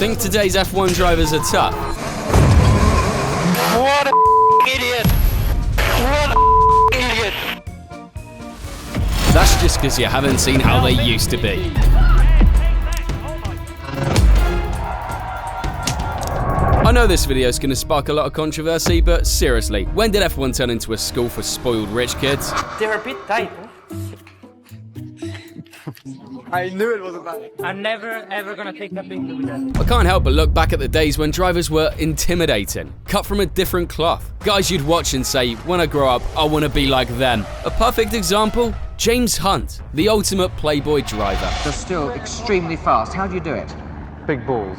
Think today's F1 drivers are tough? What a idiot! What a idiot! That's just because you haven't seen how they used to be. I know this video is going to spark a lot of controversy, but seriously, when did F1 turn into a school for spoiled rich kids? They're a bit tight. I knew it wasn't that. I'm never ever gonna take that picture with them. I can't help but look back at the days when drivers were intimidating, cut from a different cloth. Guys you'd watch and say, when I grow up, I want to be like them. A perfect example? James Hunt, the ultimate playboy driver. You're still extremely fast. How do you do it? Big balls.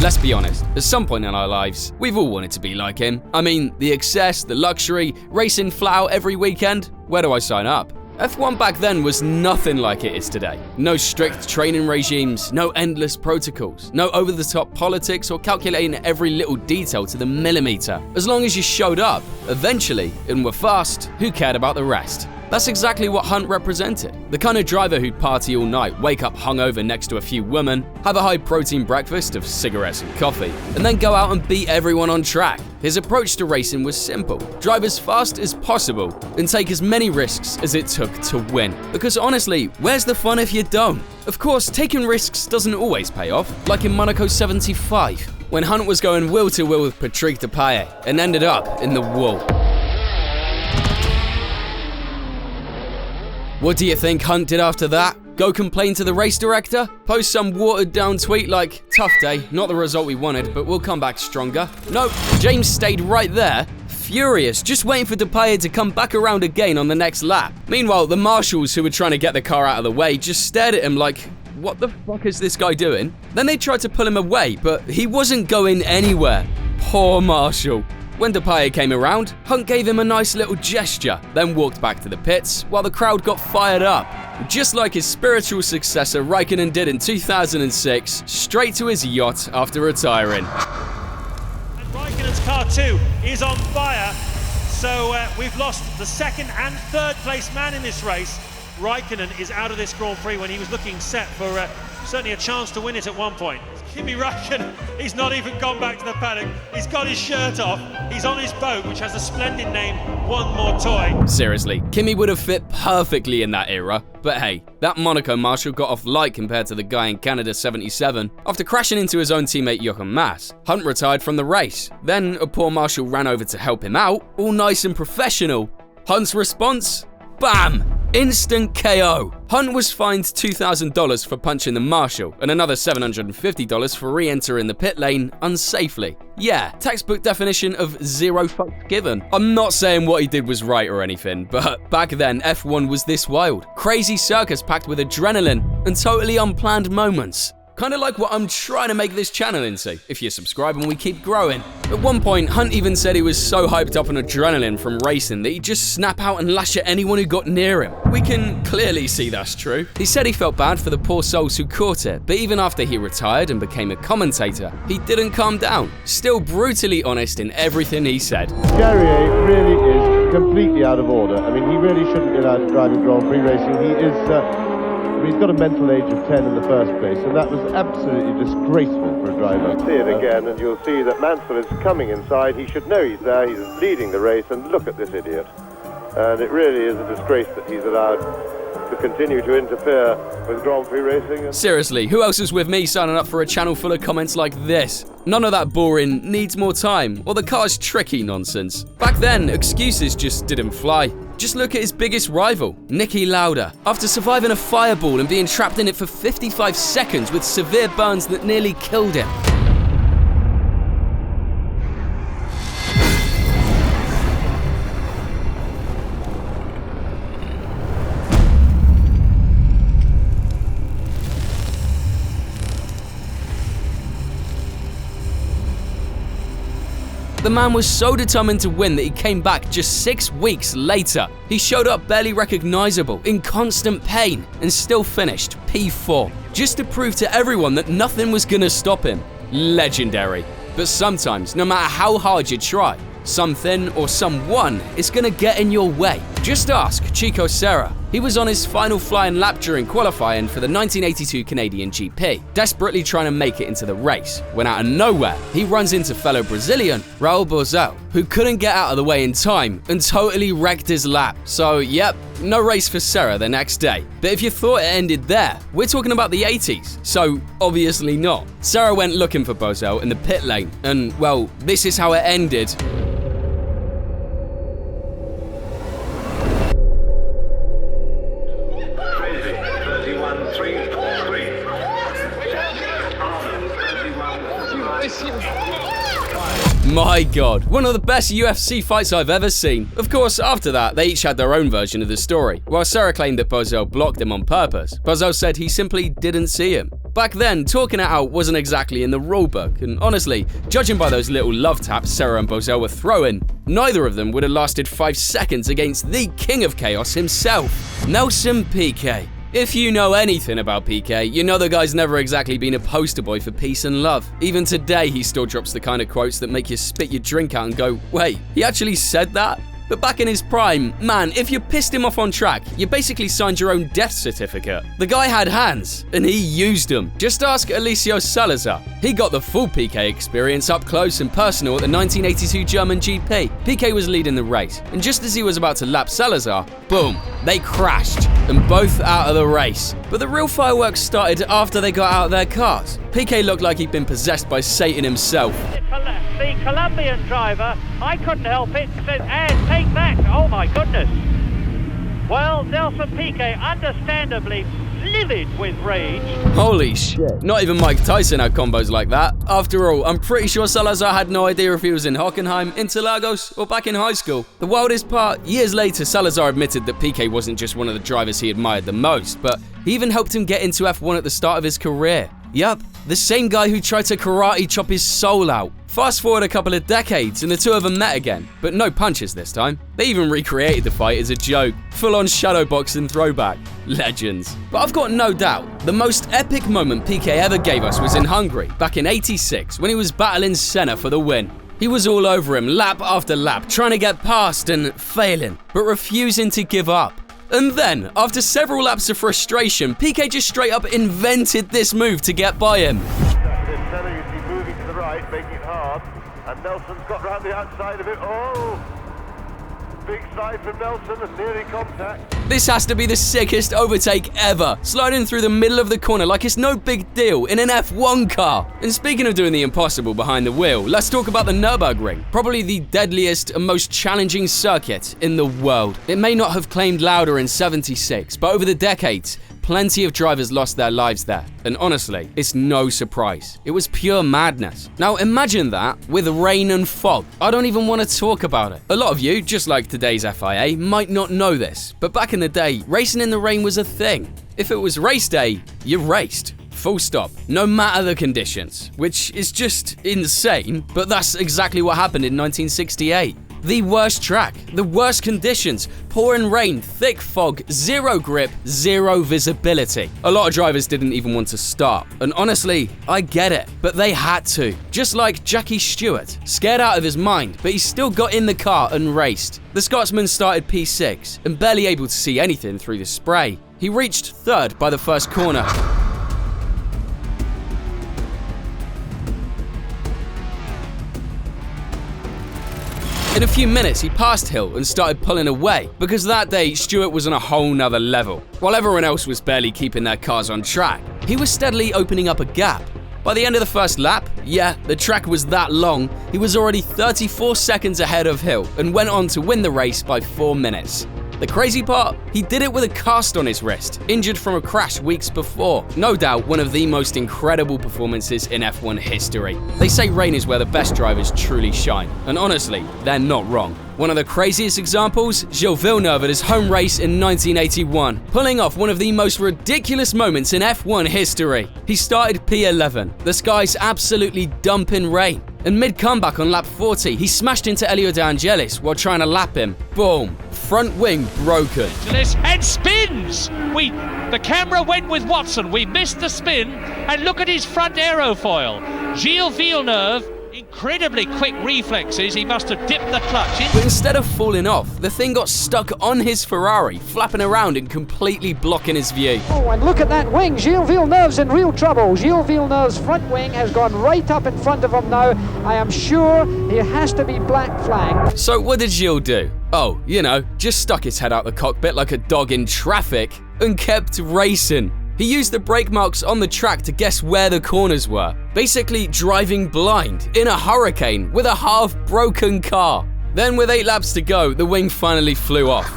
Let's be honest, at some point in our lives, we've all wanted to be like him. I mean, the excess, the luxury, racing flat out every weekend. Where do I sign up? F1 back then was nothing like it is today. No strict training regimes, no endless protocols, no over-the-top politics or calculating every little detail to the millimeter. As long as you showed up, eventually, and were fast, who cared about the rest? That's exactly what Hunt represented. The kind of driver who'd party all night, wake up hungover next to a few women, have a high-protein breakfast of cigarettes and coffee, and then go out and beat everyone on track. His approach to racing was simple. Drive as fast as possible and take as many risks as it took to win. Because honestly, where's the fun if you don't? Of course, taking risks doesn't always pay off, like in Monaco 75, when Hunt was going wheel-to-wheel with Patrick Depailler and ended up in the wall. What do you think Hunt did after that? Go complain to the race director? Post some watered-down tweet like, tough day, not the result we wanted, but we'll come back stronger? Nope, James stayed right there, furious, just waiting for Depailler to come back around again on the next lap. Meanwhile, the marshals who were trying to get the car out of the way just stared at him like, what the fuck is this guy doing? Then they tried to pull him away, but he wasn't going anywhere. Poor Marshall. When Depailler came around, Hunt gave him a nice little gesture, then walked back to the pits while the crowd got fired up. Just like his spiritual successor Raikkonen did in 2006, straight to his yacht after retiring. And Raikkonen's car too is on fire, so we've lost the second and third place man in this race. Raikkonen is out of this Grand Prix when he was looking set for certainly a chance to win it at one point. Kimi Raikkonen, he's not even gone back to the paddock. He's got his shirt off. He's on his boat, which has a splendid name, One More Toy. Seriously, Kimi would have fit perfectly in that era. But hey, that Monaco marshal got off light compared to the guy in Canada 77. After crashing into his own teammate Jochen Mass, Hunt retired from the race. Then a poor marshal ran over to help him out, all nice and professional. Hunt's response? Bam! Instant KO. Hunt was fined $2,000 for punching the marshal and another $750 for re-entering the pit lane unsafely. Yeah, textbook definition of zero fucks given. I'm not saying what he did was right or anything, but back then F1 was this wild. Crazy circus packed with adrenaline and totally unplanned moments. Kind of like what I'm trying to make this channel into, if you subscribe and we keep growing. At one point, Hunt even said he was so hyped up on adrenaline from racing that he'd just snap out and lash at anyone who got near him. We can clearly see that's true. He said he felt bad for the poor souls who caught it, but even after he retired and became a commentator, he didn't calm down. Still brutally honest in everything he said. Jarier really is completely out of order. I mean, he really shouldn't be allowed to drive in Grand Prix racing. He is... he's got a mental age of 10 in the first place, and that was absolutely disgraceful for a driver. See it again, and you'll see that Mansell is coming inside. He should know he's there. He's leading the race, and look at this idiot. And it really is a disgrace that he's allowed to continue to interfere with Grand Prix racing. Seriously, who else is with me signing up for a channel full of comments like this? None of that boring, needs more time, or the car's tricky nonsense. Back then, excuses just didn't fly. Just look at his biggest rival, Niki Lauda. After surviving a fireball and being trapped in it for 55 seconds with severe burns that nearly killed him. The man was so determined to win that he came back just 6 weeks later. He showed up barely recognizable, in constant pain, and still finished P4, just to prove to everyone that nothing was gonna stop him. Legendary. But sometimes, no matter how hard you try, something or someone is gonna get in your way. Just ask Chico Serra. He was on his final flying lap during qualifying for the 1982 Canadian GP, desperately trying to make it into the race, when out of nowhere, he runs into fellow Brazilian, Raul Boesel, who couldn't get out of the way in time and totally wrecked his lap. So yep, no race for Serra the next day. But if you thought it ended there, we're talking about the 80s, so obviously not. Serra went looking for Boesel in the pit lane, and well, this is how it ended. My god, one of the best UFC fights I've ever seen. Of course, after that, they each had their own version of the story. While Serra claimed that Boesel blocked him on purpose, Boesel said he simply didn't see him. Back then, talking it out wasn't exactly in the rulebook, and honestly, judging by those little love taps Serra and Boesel were throwing, neither of them would have lasted 5 seconds against the king of chaos himself, Nelson Piquet. If you know anything about Piquet, you know the guy's never exactly been a poster boy for peace and love. Even today, he still drops the kind of quotes that make you spit your drink out and go, wait, he actually said that? But back in his prime, man, if you pissed him off on track, you basically signed your own death certificate. The guy had hands, and he used them. Just ask Eliseo Salazar. He got the full Piquet experience up close and personal at the 1982 German GP. Piquet was leading the race, and just as he was about to lap Salazar, boom, they crashed, and both out of the race. But the real fireworks started after they got out of their cars. Piquet looked like he'd been possessed by Satan himself. The Colombian driver, I couldn't help it, said, take that, oh my goodness. Well, Nelson Piquet, understandably livid with rage. Holy shit, not even Mike Tyson had combos like that. After all, I'm pretty sure Salazar had no idea if he was in Hockenheim, Interlagos, or back in high school. The wildest part, years later, Salazar admitted that Piquet wasn't just one of the drivers he admired the most, but he even helped him get into F1 at the start of his career. Yup, the same guy who tried to karate chop his soul out. Fast forward a couple of decades and the two of them met again, but no punches this time. They even recreated the fight as a joke, full-on shadowboxing throwback. Legends. But I've got no doubt, the most epic moment Piquet ever gave us was in Hungary, back in '86, when he was battling Senna for the win. He was all over him, lap after lap, trying to get past and failing, but refusing to give up. And then, after several laps of frustration, Piquet just straight up invented this move to get by him. Senna, you see, moving to the right, making it hard, and Nelson's got round the outside of it. Oh! Big side from Nelson and nearly contact. This has to be the sickest overtake ever, sliding through the middle of the corner like it's no big deal in an F1 car. And speaking of doing the impossible behind the wheel, let's talk about the Nürburgring, probably the deadliest and most challenging circuit in the world. It may not have claimed louder in '76, but over the decades, plenty of drivers lost their lives there, and honestly, it's no surprise. It was pure madness. Now imagine that with rain and fog. I don't even want to talk about it. A lot of you, just like today's FIA, might not know this, but back in the day, racing in the rain was a thing. If it was race day, you raced. Full stop. No matter the conditions, which is just insane, but that's exactly what happened in 1968. The worst track, the worst conditions, pouring rain, thick fog, zero grip, zero visibility. A lot of drivers didn't even want to start, and honestly, I get it, but they had to. Just like Jackie Stewart, scared out of his mind, but he still got in the car and raced. The Scotsman started P6, and barely able to see anything through the spray. He reached third by the first corner. In a few minutes, he passed Hill and started pulling away, because that day, Stewart was on a whole nother level. While everyone else was barely keeping their cars on track, he was steadily opening up a gap. By the end of the first lap, yeah, the track was that long, he was already 34 seconds ahead of Hill and went on to win the race by 4 minutes. The crazy part? He did it with a cast on his wrist, injured from a crash weeks before. No doubt one of the most incredible performances in F1 history. They say rain is where the best drivers truly shine, and honestly, they're not wrong. One of the craziest examples, Gilles Villeneuve at his home race in 1981, pulling off one of the most ridiculous moments in F1 history. He started P11, the skies absolutely dumping rain, and mid-comeback on lap 40, he smashed into Elio De Angelis while trying to lap him. Boom, front wing broken. And spins! The camera went with Watson, we missed the spin, and look at his front aerofoil. Gilles Villeneuve, incredibly quick reflexes. He must have dipped the clutch in. But instead of falling off, the thing got stuck on his Ferrari, flapping around and completely blocking his view. Oh, and look at that wing. Gilles Villeneuve's in real trouble. Gilles Villeneuve's front wing has gone right up in front of him now. I am sure it has to be black flag. So what did Gilles do? Oh, you know, just stuck his head out the cockpit like a dog in traffic and kept racing. He used the brake marks on the track to guess where the corners were, basically driving blind in a hurricane with a half-broken car. Then with 8 laps to go, the wing finally flew off.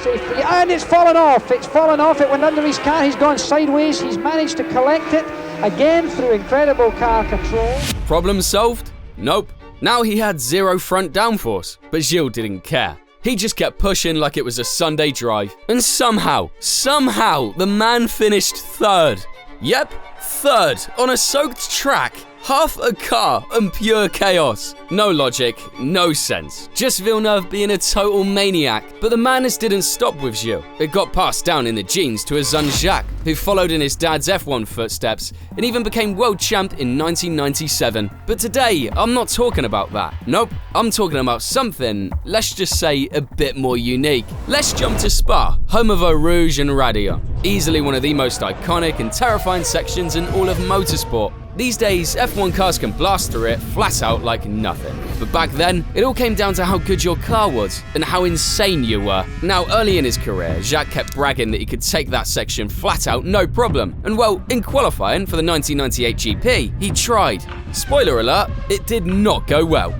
Safely, and it's fallen off. It's fallen off. It went under his car. He's gone sideways. He's managed to collect it again through incredible car control. Problem solved? Nope. Now he had 0 front downforce, but Gilles didn't care. He just kept pushing like it was a Sunday drive. And somehow, the man finished 3rd. Yep, 3rd on a soaked track. Half a car and pure chaos. No logic, no sense. Just Villeneuve being a total maniac. But the madness didn't stop with Gilles. It got passed down in the genes to his son Jacques, who followed in his dad's F1 footsteps and even became world champ in 1997. But today, I'm not talking about that. Nope, I'm talking about something, let's just say, a bit more unique. Let's jump to Spa, home of Eau Rouge and Radio. Easily one of the most iconic and terrifying sections in all of motorsport. These days, F1 cars can blast through it flat out like nothing. But back then, it all came down to how good your car was and how insane you were. Now, early in his career, Jacques kept bragging that he could take that section flat out no problem. And well, in qualifying for the 1998 GP, he tried. Spoiler alert, it did not go well.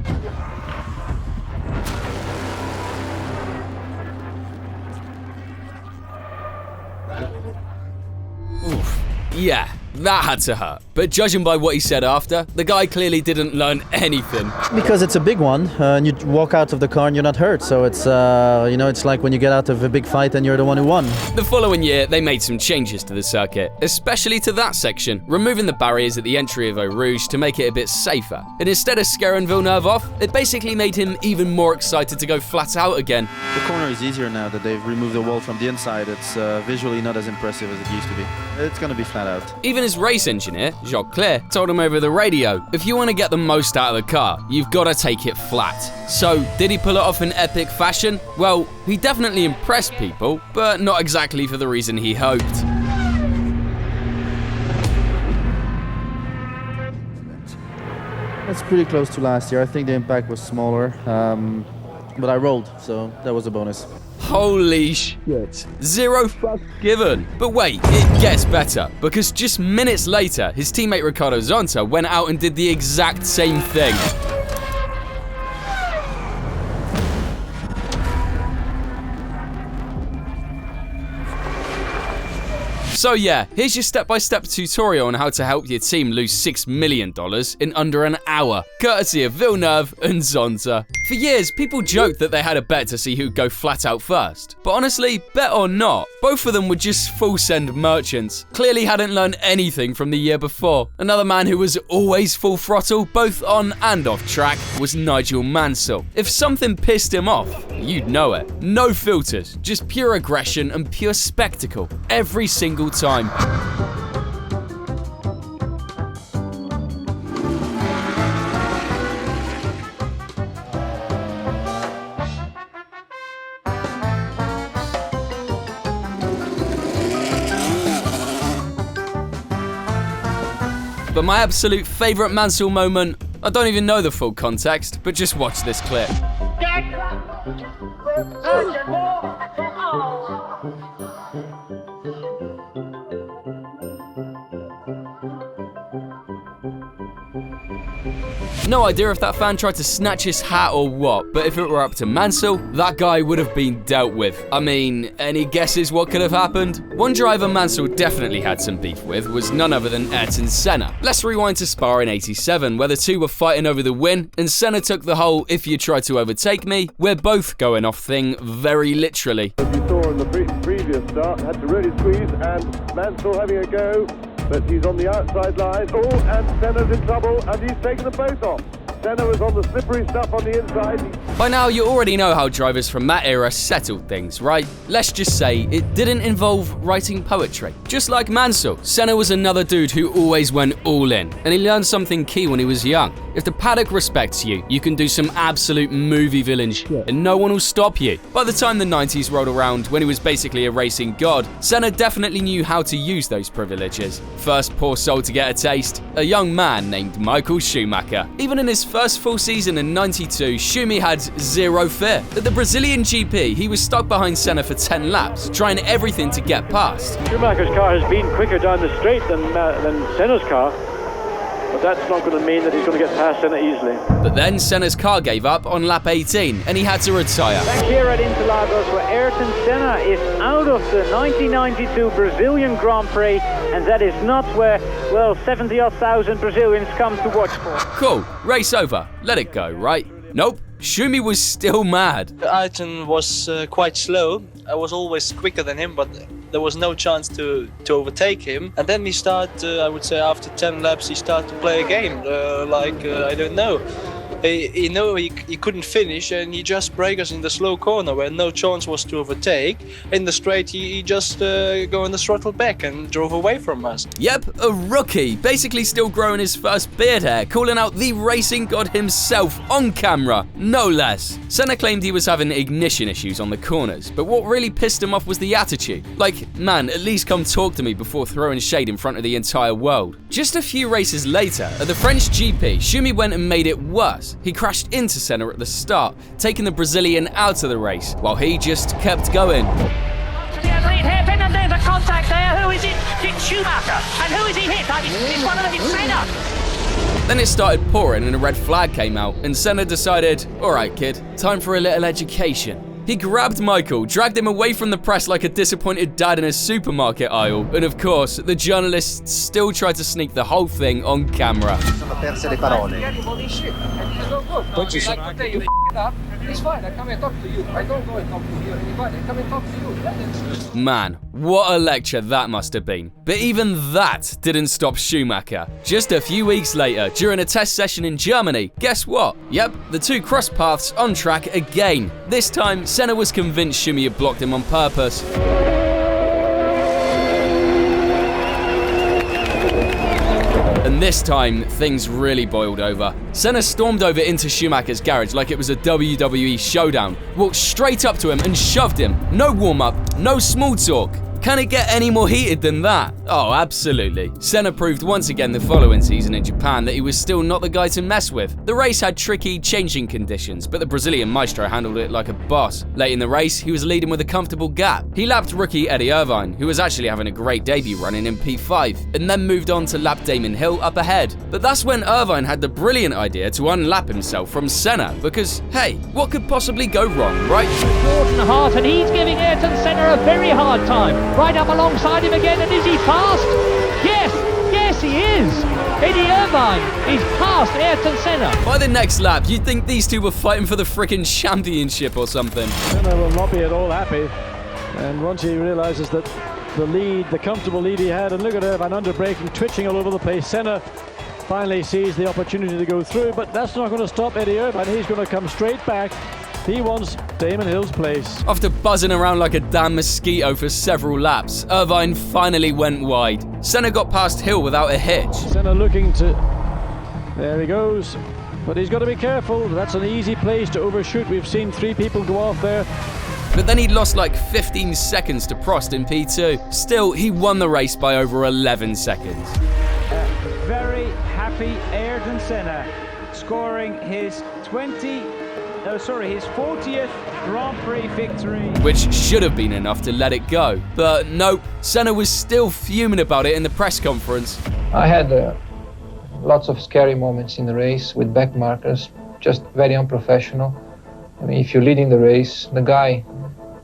Oof. Yeah, that had to hurt. But judging by what he said after, the guy clearly didn't learn anything. Because it's a big one, and you walk out of the car and you're not hurt. So it's, it's like when you get out of a big fight and you're the one who won. The following year, they made some changes to the circuit, especially to that section, removing the barriers at the entry of Eau Rouge to make it a bit safer. And instead of scaring Villeneuve off, it basically made him even more excited to go flat out again. The corner is easier now that they've removed the wall from the inside. It's visually not as impressive as it used to be. It's going to be flat out. Even his race engineer, Jacques Clerc, told him over the radio, if you want to get the most out of the car, you've got to take it flat. So, did he pull it off in epic fashion? Well, he definitely impressed people, but not exactly for the reason he hoped. That's pretty close to last year. I think the impact was smaller, but I rolled, so that was a bonus. Holy shit. 0 fucks given. But wait, it gets better, because just minutes later, his teammate Ricardo Zonta went out and did the exact same thing. So yeah, here's your step-by-step tutorial on how to help your team lose $6 million in under an hour, courtesy of Villeneuve and Zonta. For years, people joked that they had a bet to see who'd go flat out first. But honestly, bet or not, both of them were just full-send merchants. Clearly hadn't learned anything from the year before. Another man who was always full throttle, both on and off track, was Nigel Mansell. If something pissed him off, you'd know it. No filters, just pure aggression and pure spectacle, every single time. But my absolute favourite Mansell moment, I don't even know the full context, but just watch this clip. No idea if that fan tried to snatch his hat or what, but if it were up to Mansell, that guy would have been dealt with. I mean, any guesses what could have happened? One driver Mansell definitely had some beef with was none other than Ayrton Senna. Let's rewind to Spa in '87, where the two were fighting over the win, and Senna took the whole "if you try to overtake me, we're both going off" thing very literally. As you saw in the previous start, had to really squeeze, and Mansell having a go, but he's on the outside line. Oh, and Senna's in trouble, and he's taken them both off. Senna was on the slippery stuff on the inside. By now, you already know how drivers from that era settled things, right? Let's just say it didn't involve writing poetry. Just like Mansell, Senna was another dude who always went all in, and he learned something key when he was young. If the paddock respects you, you can do some absolute movie villain shit, and no one will stop you. By the time the 90s rolled around, when he was basically a racing god, Senna definitely knew how to use those privileges. First poor soul to get a taste, a young man named Michael Schumacher. Even in his first full season in '92, Schumi had zero fear. At the Brazilian GP, he was stuck behind Senna for 10 laps, trying everything to get past. Schumacher's car has been quicker down the straight than Senna's car, but that's not going to mean that he's going to get past Senna easily. But then Senna's car gave up on lap 18 and he had to retire. Back here at Interlagos, where Ayrton Senna is out of the 1992 Brazilian Grand Prix, and that is not where, well, 70,000 Brazilians come to watch for. Cool, race over, let it go, right? Nope, Schumi was still mad. Ayrton was quite slow. I was always quicker than him, but there was no chance to overtake him. And then he started, I would say after 10 laps, he started to play a game, I don't know. He couldn't finish, and he just braked us in the slow corner where no chance was to overtake. In the straight, he just go on the throttle back and drove away from us. Yep, a rookie, basically still growing his first beard hair, calling out the racing god himself on camera, no less. Senna claimed he was having ignition issues on the corners, but what really pissed him off was the attitude. Like, man, at least come talk to me before throwing shade in front of the entire world. Just a few races later, at the French GP, Schumi went and made it worse. He crashed into Senna at the start, taking the Brazilian out of the race, while he just kept going. Hairpin, and there's a contact there. Who is it? It's Schumacher. And who is he hit? It's one of them, it's Senna. Then it started pouring and a red flag came out, and Senna decided, alright kid, time for a little education. He grabbed Michael, dragged him away from the press like a disappointed dad in a supermarket aisle, and of course, the journalists still tried to sneak the whole thing on camera. Man, what a lecture that must have been. But even that didn't stop Schumacher. Just a few weeks later, during a test session in Germany, guess what? Yep, the two crossed paths on track again. This time, Senna was convinced Schumi had blocked him on purpose. And this time, things really boiled over. Senna stormed over into Schumacher's garage like it was a WWE showdown, walked straight up to him and shoved him. No warm-up, no small talk. Can it get any more heated than that? Oh, absolutely. Senna proved once again the following season in Japan that he was still not the guy to mess with. The race had tricky, changing conditions, but the Brazilian maestro handled it like a boss. Late in the race, he was leading with a comfortable gap. He lapped rookie Eddie Irvine, who was actually having a great debut running in P5, and then moved on to lap Damon Hill up ahead. But that's when Irvine had the brilliant idea to unlap himself from Senna, because, hey, what could possibly go wrong, right? Gordon Hart, and he's giving Ayrton Senna a very hard time. Right up alongside him again, and is he fast? Yes he is! Eddie Irvine is past Ayrton Senna. By the next lap, you'd think these two were fighting for the frickin' championship or something. Senna will not be at all happy, and once he realises that the comfortable lead he had, and look at Irvine under braking, twitching all over the place. Senna finally sees the opportunity to go through, but that's not going to stop Eddie Irvine. He's going to come straight back. He wants Damon Hill's place. After buzzing around like a damn mosquito for several laps, Irvine finally went wide. Senna got past Hill without a hitch. Senna looking to... There he goes. But he's got to be careful. That's an easy place to overshoot. We've seen 3 people go off there. But then he'd lost like 15 seconds to Prost in P2. Still, he won the race by over 11 seconds. Very happy Ayrton Senna, scoring his 40th Grand Prix victory. Which should have been enough to let it go. But nope, Senna was still fuming about it in the press conference. I had lots of scary moments in the race with back markers, just very unprofessional. I mean, if you're leading the race, the guy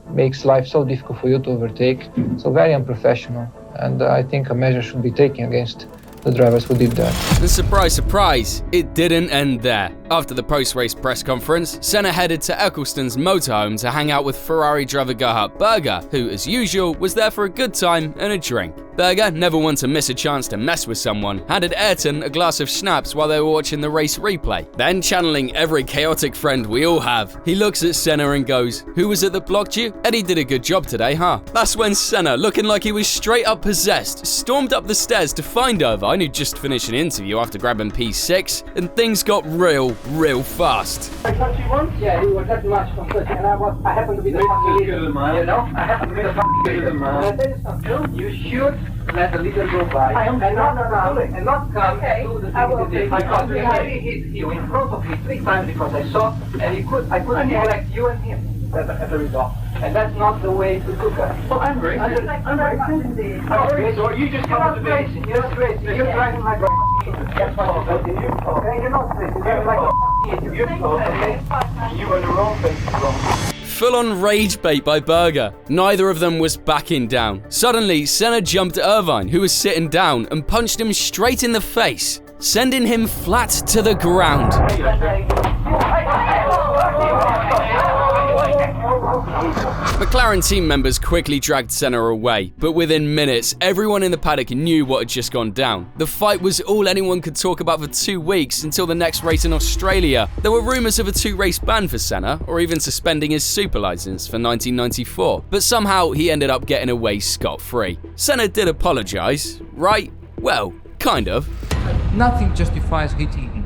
makes life so difficult for you to overtake, so very unprofessional. And I think a measure should be taken against the drivers who did that. And surprise, surprise, it didn't end there. After the post-race press conference, Senna headed to Eccleston's motorhome to hang out with Ferrari driver Gerhard Berger, who, as usual, was there for a good time and a drink. Berger, never one to miss a chance to mess with someone, handed Ayrton a glass of schnapps while they were watching the race replay. Then, channeling every chaotic friend we all have, he looks at Senna and goes, "Who was it that blocked you? Eddie did a good job today, huh?" That's when Senna, looking like he was straight up possessed, stormed up the stairs to find Irvine, who'd just finished an interview after grabbing P6, and things got real fast. I touched you once? Yeah, you were that much from touching, and I happened to be the fucking leader. You know? I happened to be the fucking leader. Can I tell you something? You should let the leader go by. I am not come and not come to the thing. Because he hit you in front of me 3 times because I saw, and I couldn't neglect you and him as a result. And that's not the way to do that. Oh, I'm racing. I'm racing. So you just come to the racing. You're not racing. You're driving like a That's what you're doing. Okay, you're not racing. You're like a idiot. You were the wrong place. Full-on rage bait by Berger. Neither of them was backing down. Suddenly, Senna jumped at Irvine, who was sitting down, and punched him straight in the face, sending him flat to the ground. McLaren team members quickly dragged Senna away, but within minutes, everyone in the paddock knew what had just gone down. The fight was all anyone could talk about for 2 weeks until the next race in Australia. There were rumours of a 2-race ban for Senna, or even suspending his super license for 1994, but somehow he ended up getting away scot-free. Senna did apologise, right? Well, kind of. Nothing justifies hitting him.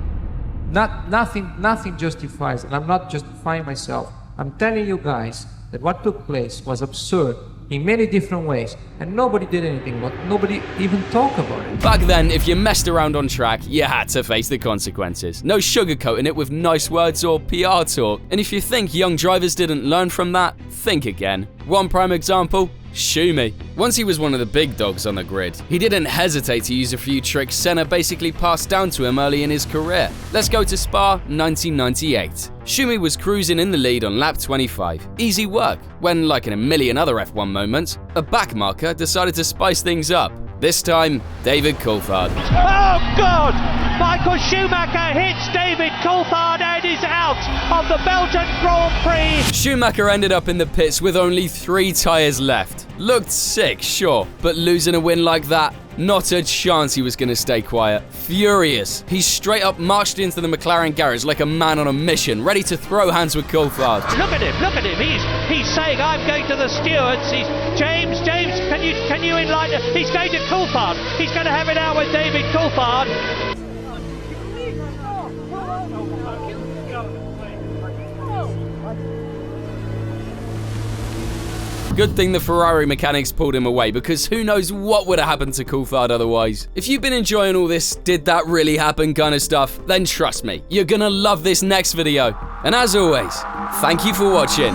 Nothing justifies, and I'm not justifying myself. I'm telling you guys that what took place was absurd in many different ways, and nobody did anything, but nobody even talked about it. Back then, if you messed around on track, you had to face the consequences. No sugarcoating it with nice words or PR talk. And if you think young drivers didn't learn from that, think again. One prime example, Schumi. Once he was one of the big dogs on the grid, he didn't hesitate to use a few tricks Senna basically passed down to him early in his career. Let's go to Spa 1998. Schumi was cruising in the lead on lap 25. Easy work, when, like in a million other F1 moments, a backmarker decided to spice things up. This time, David Coulthard. Oh God! Michael Schumacher hits David Coulthard and is out of the Belgian Grand Prix. Schumacher ended up in the pits with only 3 tyres left. Looked sick, sure, but losing a win like that, not a chance he was going to stay quiet. Furious, he straight up marched into the McLaren garage like a man on a mission, ready to throw hands with Coulthard. Look at him, he's saying, I'm going to the stewards. James, can you enlighten? He's going to Coulthard. He's going to have it out with David Coulthard. Good thing the Ferrari mechanics pulled him away, because who knows what would have happened to Coulthard otherwise. If you've been enjoying all this did that really happen kind of stuff, then trust me, you're gonna love this next video. And as always, thank you for watching.